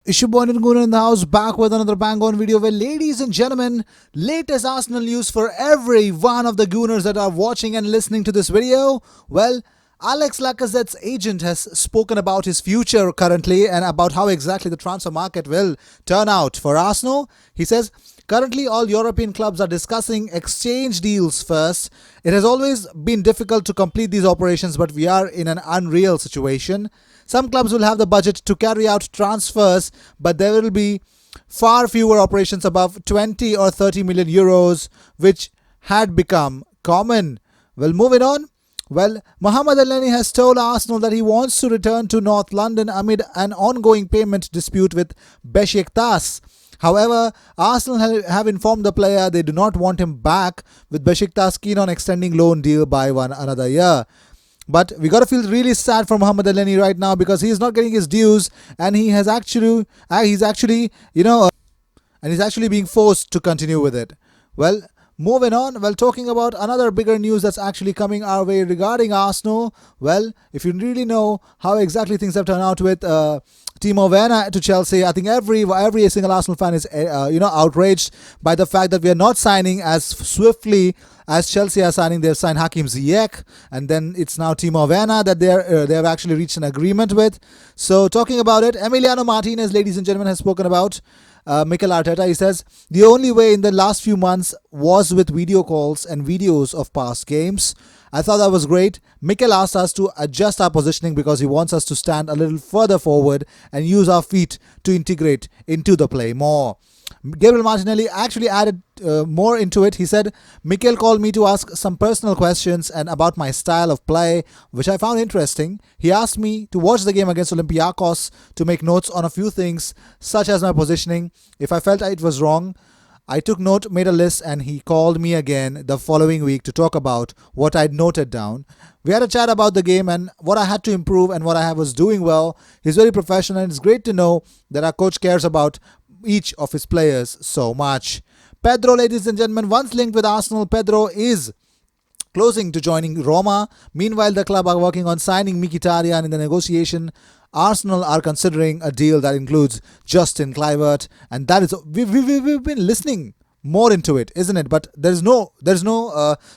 Ishubon and Guna in the house, back with another bang on video where, ladies and gentlemen, latest Arsenal news for every one of the Gooners that are watching and listening to this video. Well, Alex Lacazette's agent has spoken about his future currently and about how exactly the transfer market will turn out for Arsenal. He says, currently all European clubs are discussing exchange deals first. It has always been difficult to complete these operations, but we are in an unreal situation. Some clubs will have the budget to carry out transfers, but there will be far fewer operations above 20 or 30 million euros, which had become common. Well, moving on. Well, Mohamed Elneny has told Arsenal that he wants to return to North London amid an ongoing payment dispute with Besiktas. However, Arsenal have informed the player they do not want him back, with Besiktas keen on extending loan deal by another year. But we gotta feel really sad for Mohamed Elneny right now because he is not getting his dues, and he's actually being forced to continue with it. Well, moving on, talking about another bigger news that's actually coming our way regarding Arsenal. Well, if you really know how exactly things have turned out with Timo Werner to Chelsea, I think every single Arsenal fan is outraged by the fact that we are not signing as swiftly as Chelsea are signing. They've signed Hakim Ziyech, and then it's now Timo Werner that they have actually reached an agreement with. So talking about it, Emiliano Martinez, ladies and gentlemen, has spoken about Mikel Arteta. He says, the only way in the last few months was with video calls and videos of past games. I thought that was great. Mikel asked us to adjust our positioning because he wants us to stand a little further forward and use our feet to integrate into the play more. Gabriel Martinelli actually added more into it. He said, Mikel called me to ask some personal questions and about my style of play, which I found interesting. He asked me to watch the game against Olympiacos to make notes on a few things, such as my positioning. If I felt it was wrong, I took note, made a list, and he called me again the following week to talk about what I'd noted down. We had a chat about the game and what I had to improve and what I was doing well. He's very professional, and it's great to know that our coach cares about each of his players so much. Pedro, ladies and gentlemen, once linked with Arsenal, Pedro is closing to joining Roma. Meanwhile, the club are working on signing Mkhitaryan. In the negotiation, Arsenal are considering a deal that includes Justin Kluivert, and that is we've been listening more into it, isn't it? But there's no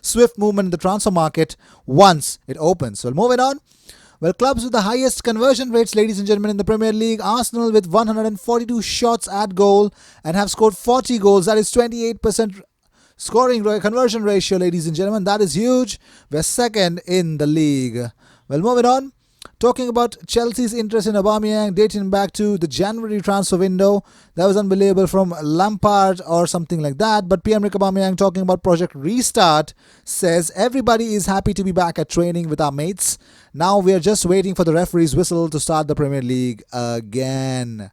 swift movement in the transfer market once it opens. So moving on. Well, clubs with the highest conversion rates, ladies and gentlemen, in the Premier League. Arsenal with 142 shots at goal and have scored 40 goals. That is 28% scoring conversion ratio, ladies and gentlemen. That is huge. We're second in the league. Well, moving on. Talking about Chelsea's interest in Aubameyang dating back to the January transfer window. That was unbelievable from Lampard or something like that. But Pierre-Emerick Aubameyang, talking about Project Restart, says everybody is happy to be back at training with our mates. Now we are just waiting for the referee's whistle to start the Premier League again.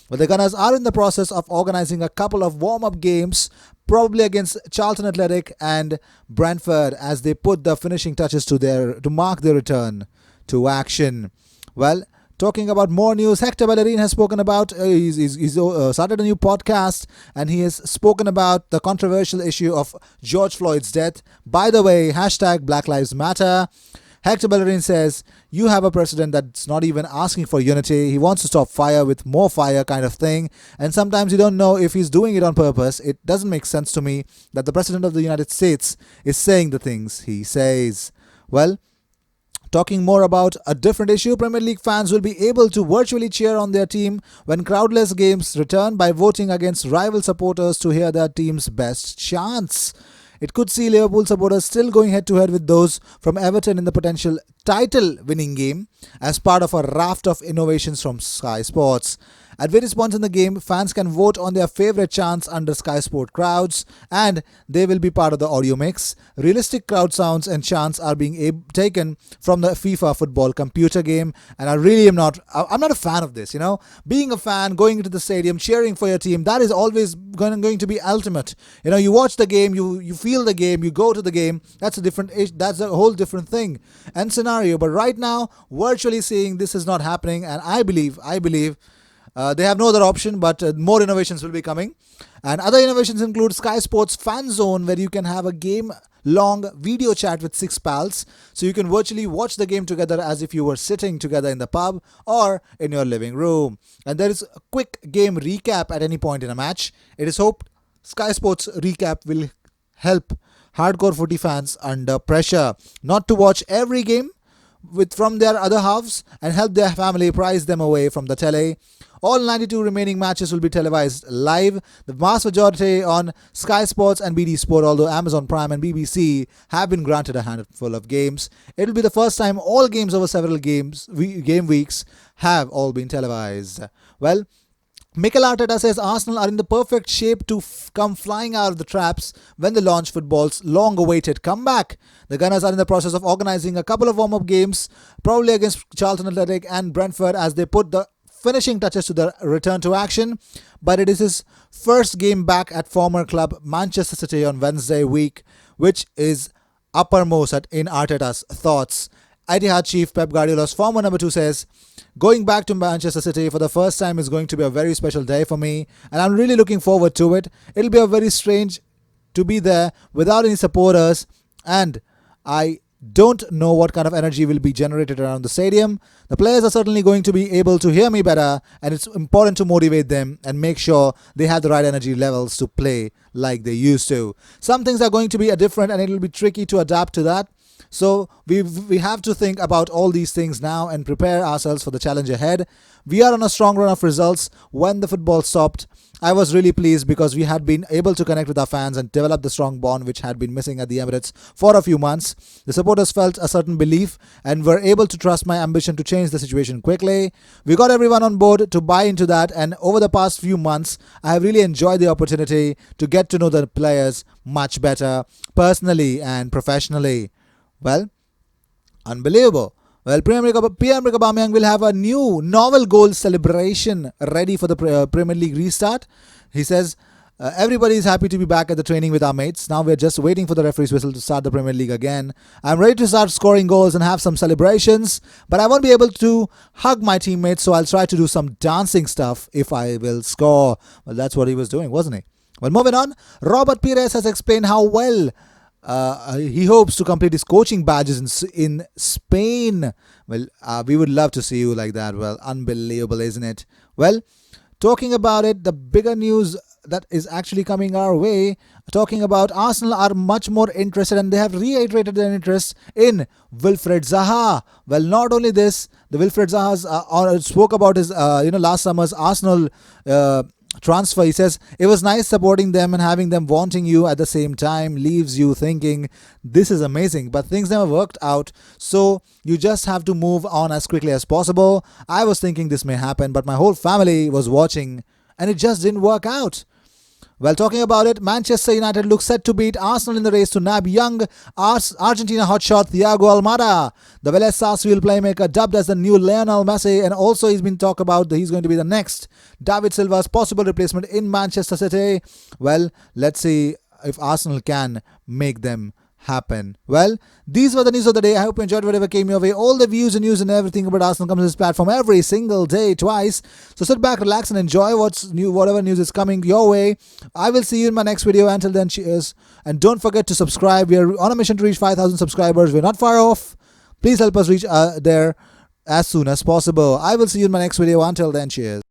Well, the Gunners are in the process of organizing a couple of warm-up games, probably against Charlton Athletic and Brentford, as they put the finishing touches to mark their return to action. Well, talking about more news, Hector Bellerin has spoken about, he's started a new podcast, and he has spoken about the controversial issue of George Floyd's death. By the way, hashtag Black Lives Matter. Hector Bellerin says, you have a president that's not even asking for unity. He wants to stop fire with more fire kind of thing. And sometimes you don't know if he's doing it on purpose. It doesn't make sense to me that the president of the United States is saying the things he says. Well, talking more about a different issue, Premier League fans will be able to virtually cheer on their team when crowdless games return by voting against rival supporters to hear their team's best chants. It could see Liverpool supporters still going head-to-head with those from Everton in the potential title-winning game as part of a raft of innovations from Sky Sports. At various points in the game, fans can vote on their favorite chants under Sky Sport crowds, and they will be part of the audio mix. Realistic crowd sounds and chants are being taken from the FIFA football computer game, and I'm not a fan of this. Being a fan, going into the stadium, cheering for your team, that is always going to be ultimate. You watch the game, you feel the game, you go to the game. That's a whole different thing and scenario. But right now, virtually seeing this is not happening, and I believe. They have no other option, but more innovations will be coming. And other innovations include Sky Sports Fan Zone, where you can have a game long video chat with 6 pals, so you can virtually watch the game together as if you were sitting together in the pub or in your living room. And there is a quick game recap at any point in a match. It is hoped Sky Sports recap will help hardcore footy fans under pressure not to watch every game from their other halves and help their family prize them away from the telly. All 92 remaining matches will be televised live, the vast majority on Sky Sports and BT Sport, although Amazon Prime and BBC have been granted a handful of games. It will be the first time all games over several game weeks have all been televised. Well, Mikel Arteta says Arsenal are in the perfect shape to come flying out of the traps when they launch football's long-awaited comeback. The Gunners are in the process of organising a couple of warm-up games, probably against Charlton Athletic and Brentford, as they put the finishing touches to the return to action. But it is his first game back at former club Manchester City on Wednesday week, which is uppermost in Arteta's thoughts. Etihad chief Pep Guardiola's former number 2 says, "Going back to Manchester City for the first time is going to be a very special day for me, and I'm really looking forward to it. It'll be a very strange to be there without any supporters, and I don't know what kind of energy will be generated around the stadium. The players are certainly going to be able to hear me better, and it's important to motivate them and make sure they have the right energy levels to play like they used to. Some things are going to be different, and it'll be tricky to adapt to that. So we have to think about all these things now and prepare ourselves for the challenge ahead. We are on a strong run of results. When the football stopped, I was really pleased because we had been able to connect with our fans and develop the strong bond which had been missing at the Emirates for a few months. The supporters felt a certain belief and were able to trust my ambition to change the situation quickly. We got everyone on board to buy into that, and over the past few months, I have really enjoyed the opportunity to get to know the players much better, personally and professionally." Well, unbelievable. Well, Pierre-Emerick Aubameyang will have a new novel goal celebration ready for the Premier League restart. He says, "Everybody is happy to be back at the training with our mates. Now we're just waiting for the referee's whistle to start the Premier League again. I'm ready to start scoring goals and have some celebrations, but I won't be able to hug my teammates, so I'll try to do some dancing stuff if I will score." Well, that's what he was doing, wasn't he? Well, moving on, Robert Pires has explained how well he hopes to complete his coaching badges in Spain. Well, we would love to see you like that. Well, unbelievable, isn't it? Well, talking about it, the bigger news that is actually coming our way, talking about Arsenal are much more interested, and they have reiterated their interest in Wilfried Zaha. Well, not only this, the Wilfried Zaha spoke about his last summer's Arsenal transfer. He says, "It was nice supporting them, and having them wanting you at the same time leaves you thinking, this is amazing, but things never worked out, so you just have to move on as quickly as possible. I was thinking this may happen, but my whole family was watching and it just didn't work out." Well, talking about it, Manchester United looks set to beat Arsenal in the race to nab young Argentina hotshot Thiago Almada. The Vélez Sarsfield playmaker, dubbed as the new Lionel Messi, and also he's been talked about that he's going to be the next David Silva's possible replacement in Manchester City. Well, let's see if Arsenal can make them happen. Well, these were the news of the day. I hope you enjoyed whatever came your way. All the views and news and everything about Arsenal comes to this platform every single day, twice. So sit back, relax, and enjoy what's new, whatever news is coming your way. I will see you in my next video. Until then, cheers. And don't forget to subscribe. We are on a mission to reach 5,000 subscribers. We're not far off. Please help us reach there as soon as possible. I will see you in my next video. Until then, cheers.